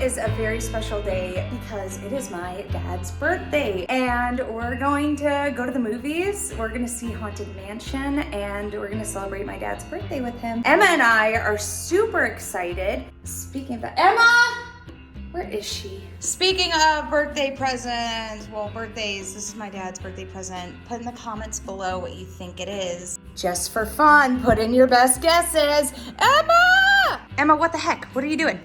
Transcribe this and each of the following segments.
is a very special day because it is my dad's birthday and we're going to go to the movies. We're gonna see Haunted Mansion and we're gonna celebrate my dad's birthday with him. Emma and I are super excited. Speaking of that, Emma! Where is she? Speaking of birthday presents, well, birthdays, this is my dad's birthday present. Put in the comments below what you think it is. Just for fun, put in your best guesses. Emma! Emma, what the heck? What are you doing?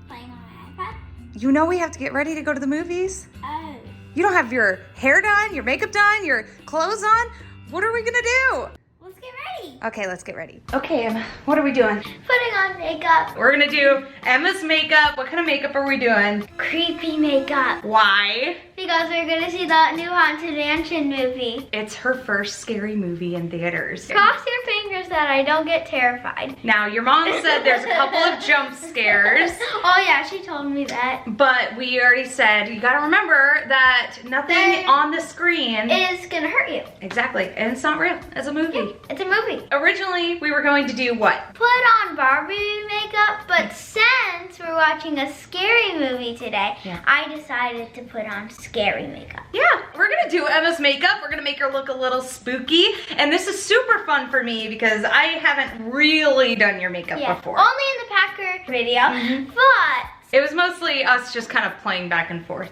Playing on my iPad. You know we have to get ready to go to the movies. Oh. You don't have your hair done, your makeup done, your clothes on? What are we gonna do? Let's get ready. Okay, let's get ready. Okay, Emma, what are we doing? Putting on makeup. We're gonna do Emma's makeup. What kind of makeup are we doing? Creepy makeup. Why? Because we're gonna see the new Haunted Mansion movie. It's her first scary movie in theaters. Cross your fingers that I don't get terrified. Now, your mom said there's a couple of jump scares. Oh yeah, she told me that. But we already said, you gotta remember that nothing on the screen is gonna hurt you. Exactly, and it's not real. It's a movie. Yeah, it's a movie. Originally, we were going to do what? Put on Barbie makeup, but since we're watching a scary movie today, I decided to put on scary makeup. Yeah, we're gonna do Emma's makeup. We're gonna make her look a little spooky. And this is super fun for me because I haven't really done your makeup before. Only in the Packer video, but it was mostly us just kind of playing back and forth.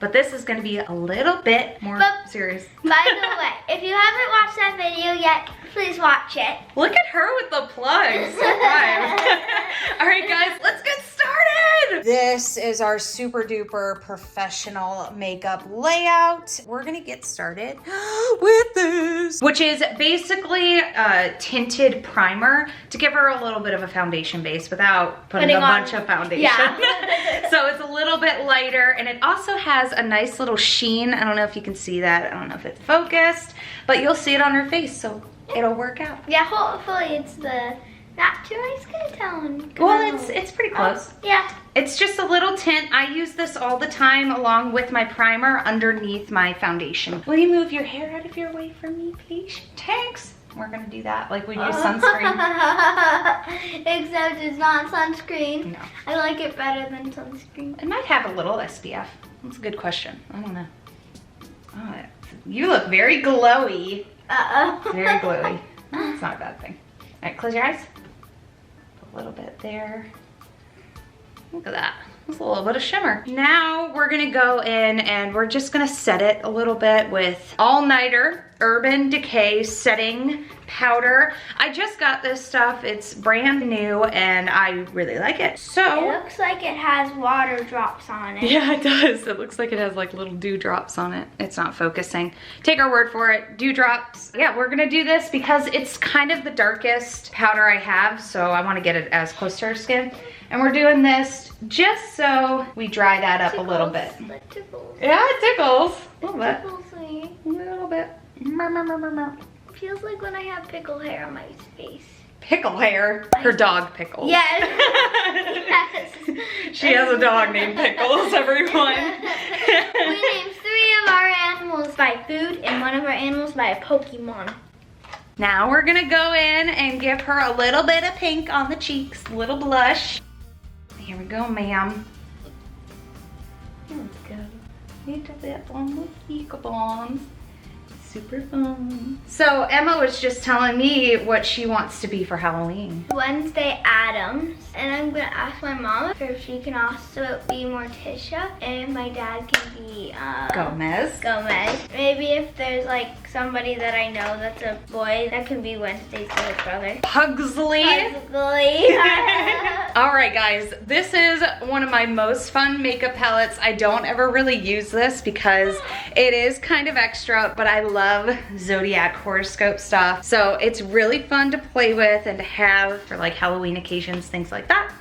But this is gonna be a little bit more serious. By the way, if you haven't watched that video yet, please watch it. Look at her with the plugs. All right, guys, let's get started. This is our super duper professional makeup layout. We're gonna get started with this, which is basically a tinted primer to give her a little bit of a foundation base without putting a bunch of foundation. Yeah. So it's a little bit lighter, and it also has a nice little sheen. I don't know if you can see that. I don't know if it's focused, but you'll see it on her face, so it'll work out. Yeah, hopefully it's the not too nice skin tone. Well, it's pretty close. Yeah. It's just a little tint. I use this all the time along with my primer underneath my foundation. Will you move your hair out of your way from me, please? Thanks. We're gonna do that like we use sunscreen. Except it's not sunscreen. No. I like it better than sunscreen. It might have a little SPF. That's a good question. I don't know. Oh, you look very glowy. Uh-oh. Very glowy. Oh, that's not a bad thing. All right, close your eyes. A little bit there. Look at that. That's a little bit of shimmer. Now we're gonna go in and we're just gonna set it a little bit with All Nighter Urban Decay Setting Powder. I just got this stuff. It's brand new and I really like it. So it looks like it has water drops on it. Yeah, it does. It looks like it has like little dewdrops on it. It's not focusing. Take our word for it. Dewdrops. Yeah, we're gonna do this because it's kind of the darkest powder I have, so I wanna get it as close to our skin. And we're doing this just so we dry that up a little bit. It tickles. Yeah, it tickles. A little bit. Tickles me. A little bit. Feels like when I have pickle hair on my face. Pickle hair? Her dog Pickles. Yes. Yes. She has a dog named Pickles, everyone. We named 3 of our animals by food and 1 of our animals by a Pokemon. Now we're gonna go in and give her a little bit of pink on the cheeks, a little blush. Here we go, ma'am. Let's go. Little bit on the cheek bones. Super fun. So Emma was just telling me what she wants to be for Halloween. Wednesday Addams, and I'm gonna ask my mom if she can also be Morticia, and my dad can be Gomez. Maybe if there's like somebody that I know that's a boy, that can be Wednesday's little brother. Pugsley. All right, guys, this is one of my most fun makeup palettes. I don't ever really use this because it is kind of extra, but I love zodiac horoscope stuff. So it's really fun to play with and to have for like Halloween occasions, things like that.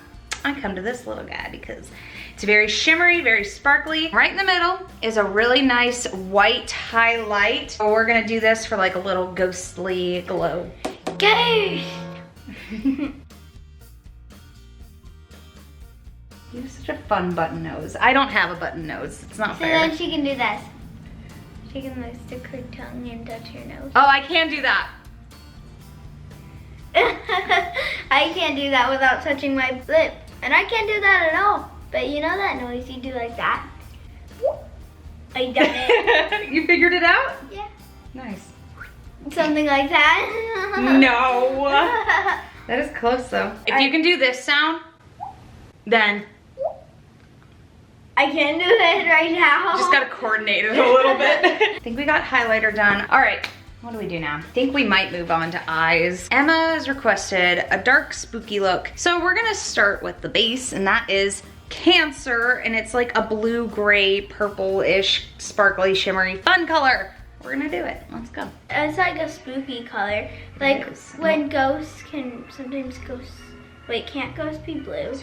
I come to this little guy because it's very shimmery, very sparkly. Right in the middle is a really nice white highlight. So we're gonna do this for like a little ghostly glow. Ghost! You have such a fun button nose. I don't have a button nose. It's not fair. So then she can do this. She can like stick her tongue and touch your nose. Oh, I can do that. I can't do that without touching my lip. And I can't do that at all. But you know that noise you do like that? I done it. You figured it out? Yeah. Nice. Something like that. No. That is close though. If you can do this sound, then I can't do it right now. just gotta coordinate it a little bit. I think we got highlighter done. All right, what do we do now? I think we might move on to eyes. Emma has requested a dark, spooky look. So we're gonna start with the base, and that is Cancer, and it's like a blue, gray, purple-ish, sparkly, shimmery, fun color. We're gonna do it. Let's go. It's like a spooky color. Like when ghosts can, sometimes ghosts, wait, can't ghosts be blue?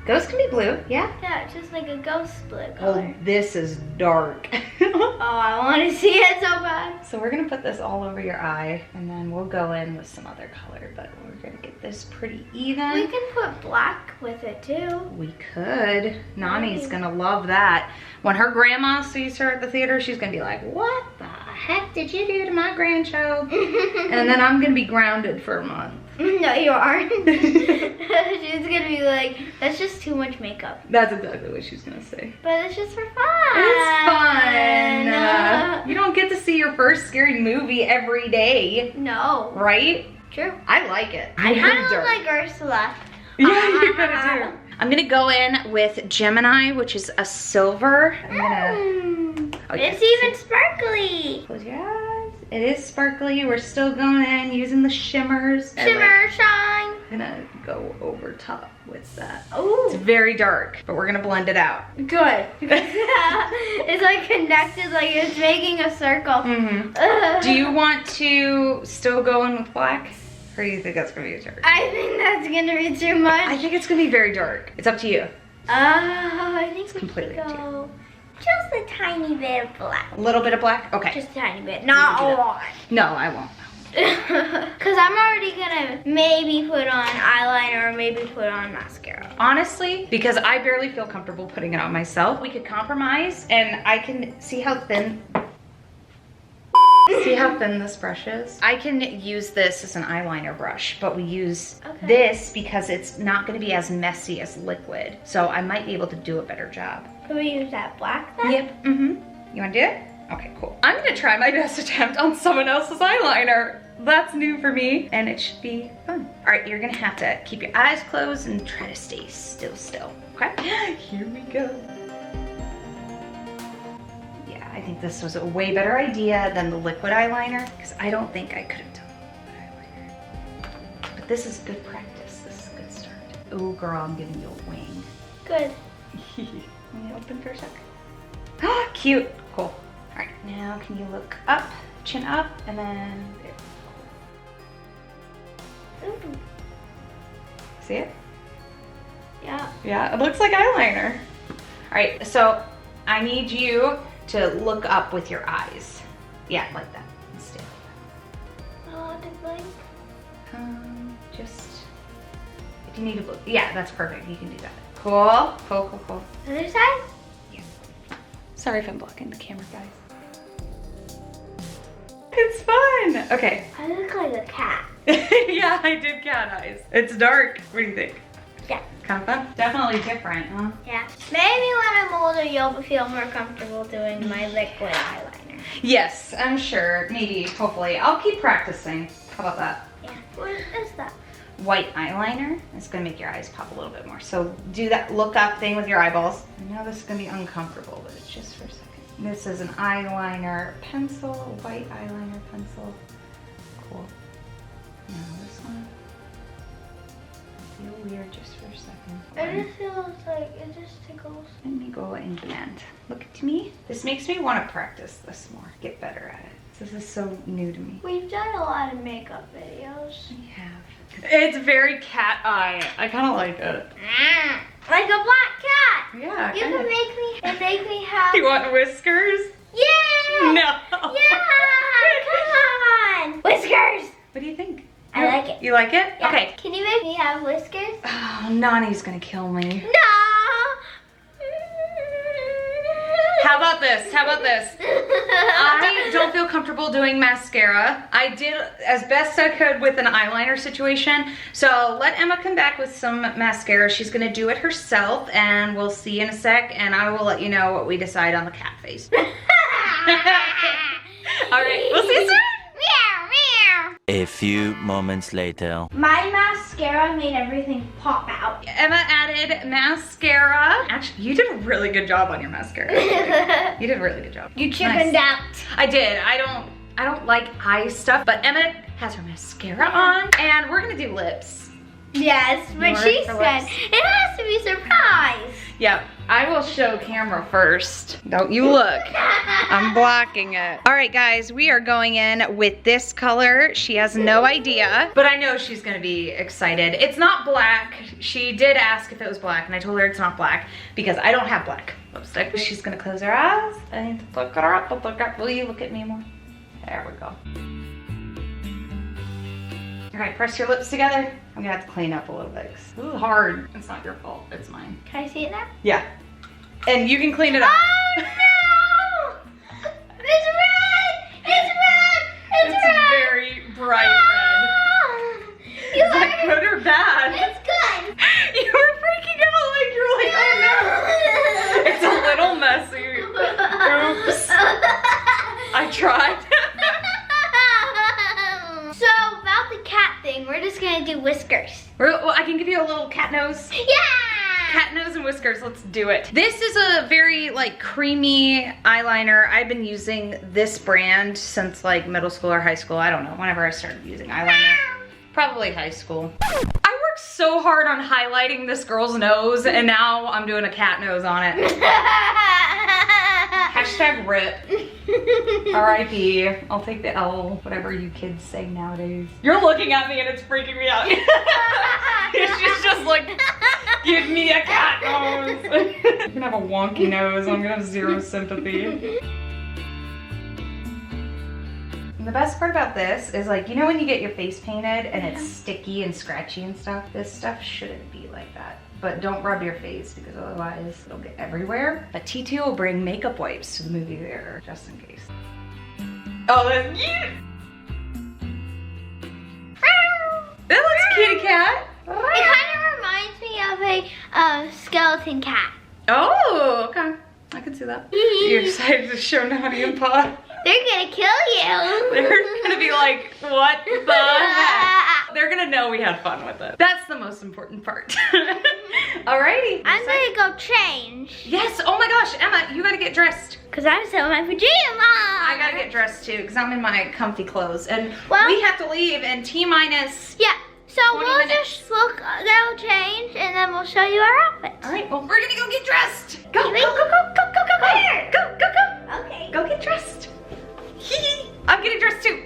Ghosts can be blue, yeah. Yeah, just like a ghost blue Well, color. this is dark. Oh, I want to see it so bad. So we're gonna put this all over your eye, and then we'll go in with some other color, but we're gonna get this pretty even. We can put black with it too. We could. Nani's gonna love that. When her grandma sees her at the theater, she's gonna be like, what the heck did you do to my grandchild? And then I'm gonna be grounded for a month. No, you aren't. She's gonna be like, that's just too much makeup. That's exactly what she's gonna say. But it's just for fun. It's fun. You don't get to see your first scary movie every day, No. right? True. I like it. I kind of look like Ursula. Yeah, you kind of do. I'm gonna go in with Gemini, which is a silver. I'm gonna. Oh, yeah. It's even sparkly. Close your eyes. It is sparkly. We're still going in using the shimmers. Shimmer, shine. I'm gonna go over top with that. Ooh. It's very dark, but we're gonna blend it out. Good. It's like connected, like it's making a circle. Do you want to still go in with black? Or do you think that's gonna be dark? I think that's gonna be too much. I think it's gonna be very dark. It's up to you. I think we completely should up to go just a tiny bit of black. A little bit of black? Okay. Just a tiny bit, not a lot. No, I won't. Because I'm already gonna maybe put on eyeliner or maybe put on mascara. Honestly, because I barely feel comfortable putting it on myself, we could compromise, and I can see how thin. See how thin this brush is? I can use this as an eyeliner brush, but we use this because it's not gonna be as messy as liquid. So I might be able to do a better job. Can we use that black then? Yep, You wanna do it? Okay, cool. I'm gonna try my best attempt on someone else's eyeliner. That's new for me, and it should be fun. All right, you're gonna have to keep your eyes closed and try to stay still, okay? Here we go. I think this was a way better idea than the liquid eyeliner, because I don't think I could have done liquid eyeliner. But this is good practice. This is a good start. Oh, girl, I'm giving you a wing. Good. Let me open for a sec. Ah, cute. Cool. All right, now can you look up, chin up, and then there. Ooh. See it? Yeah. Yeah, it looks like eyeliner. All right, so I need you to look up with your eyes. Yeah, like that. Stay like Oh, to blink. that. Just, if you need to look, yeah, that's perfect. You can do that. Cool. Other side? Yeah. Sorry if I'm blocking the camera, guys. It's fun. Okay. I look like a cat. Yeah, I did cat eyes. It's dark. What do you think? Yeah. Kind of fun? Definitely different, huh? Yeah. Maybe when I'm older, you'll feel more comfortable doing my liquid eyeliner. Yes, I'm sure. Maybe, hopefully. I'll keep practicing. How about that? Yeah. What is that? White eyeliner. It's gonna make your eyes pop a little bit more. So do that look up thing with your eyeballs. I know this is gonna be uncomfortable, but it's just for a second. This is an eyeliner pencil, white eyeliner pencil. Cool. Now this one. Feel weird just for a second. It just feels like it just tickles. Let me go and blend. Look to me. This makes me want to practice this more, get better at it. This is so new to me. We've done a lot of makeup videos. We have. It's very cat eye. I kind of like it. Like a black cat. Yeah. You can make me have. You want whiskers? Yeah. No. Yeah. Come on. Whiskers. What do you think? I like it. You like it? Yeah. Okay. Can you make me have whiskers? Oh, Nani's gonna kill me. No. How about this? How about this? I don't feel comfortable doing mascara. I did as best I could with an eyeliner situation. So let Emma come back with some mascara. She's gonna do it herself and we'll see in a sec and I will let you know what we decide on the cat face. All right, we'll see you soon. Meow, meow. A few moments later. My mascara made everything pop out. Emma added mascara. Actually, you did a really good job on your mascara. You did a really good job. You chickened out. I did. I don't like eye stuff, but Emma has her mascara on, and we're gonna do lips. Yes, but she said lips. it has to be surprise. Yep, I will show camera first. Don't you look. I'm blocking it. All right, guys, we are going in with this color. She has no idea, but I know she's gonna be excited. It's not black. She did ask if it was black, and I told her it's not black because I don't have black lipstick. She's gonna close her eyes and look at her. Look up. Will you look at me more? There we go. All right, press your lips together. I'm gonna have to clean up a little bit. It's a little hard. It's not your fault, it's mine. Can I see it now? Yeah. And you can clean it up. Oh no! It's red! It's red! It's red! Very bright red. You Is that good or bad? It's good. You were freaking out like you're like, oh no. It's a little messy. Oops. I tried. So about the cat thing, we're just gonna do whiskers. Well, I can give you a little cat nose. Yeah! Cat nose and whiskers, let's do it. This is a very like creamy eyeliner. I've been using this brand since like middle school or high school. I don't know, whenever I started using eyeliner. Probably high school. I worked so hard on highlighting this girl's nose and now I'm doing a cat nose on it. Hashtag RIP. R.I.P. I'll take the L, whatever you kids say nowadays. You're looking at me and it's freaking me out. She's just like, give me a cat nose. You're gonna have a wonky nose. I'm gonna have zero sympathy. And the best part about this is like, you know when you get your face painted and it's sticky and scratchy and stuff? This stuff shouldn't be like that. But don't rub your face because otherwise it'll get everywhere. But T2 will bring makeup wipes to the movie theater just in case. Oh, that's cute! That looks kitty cat. It kind of reminds me of a skeleton cat. Oh, okay. I can see that. You're excited to show Nani and Pa. They're gonna kill you. They're gonna be like, what the heck? They're gonna know we had fun with it. That's the most important part. Alrighty. I'm gonna go change. Yes, oh my gosh, Emma, you gotta get dressed. Cause I'm still in my pajamas. I gotta get dressed too, because I'm in my comfy clothes. And Well- we have to leave in T-minus. Yeah, so 20 we'll minutes. just go change and then we'll show you our outfits. Alright, well, we're gonna go get dressed. Go, You go, go, go, go, go, go, Where? go, go, go. Okay. Go get dressed. I'm getting dressed too.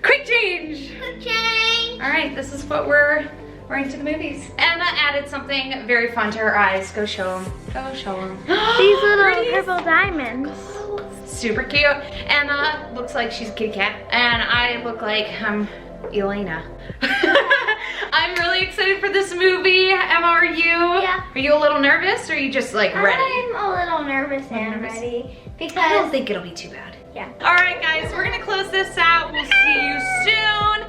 Quick change. Quick change. All right, this is what we're into the movies. Emma added something very fun to her eyes. Go show them. Go show them. These little purple diamonds. Super cute. Emma looks like she's a kitty cat, and I look like I'm Elaina. I'm really excited for this movie. Emma, are you? Yeah. Are you a little nervous, or are you just like ready? I'm a little nervous and nervous? ready I don't because think it'll be too bad. yeah. All right, guys, we're gonna close this out. We'll see you soon.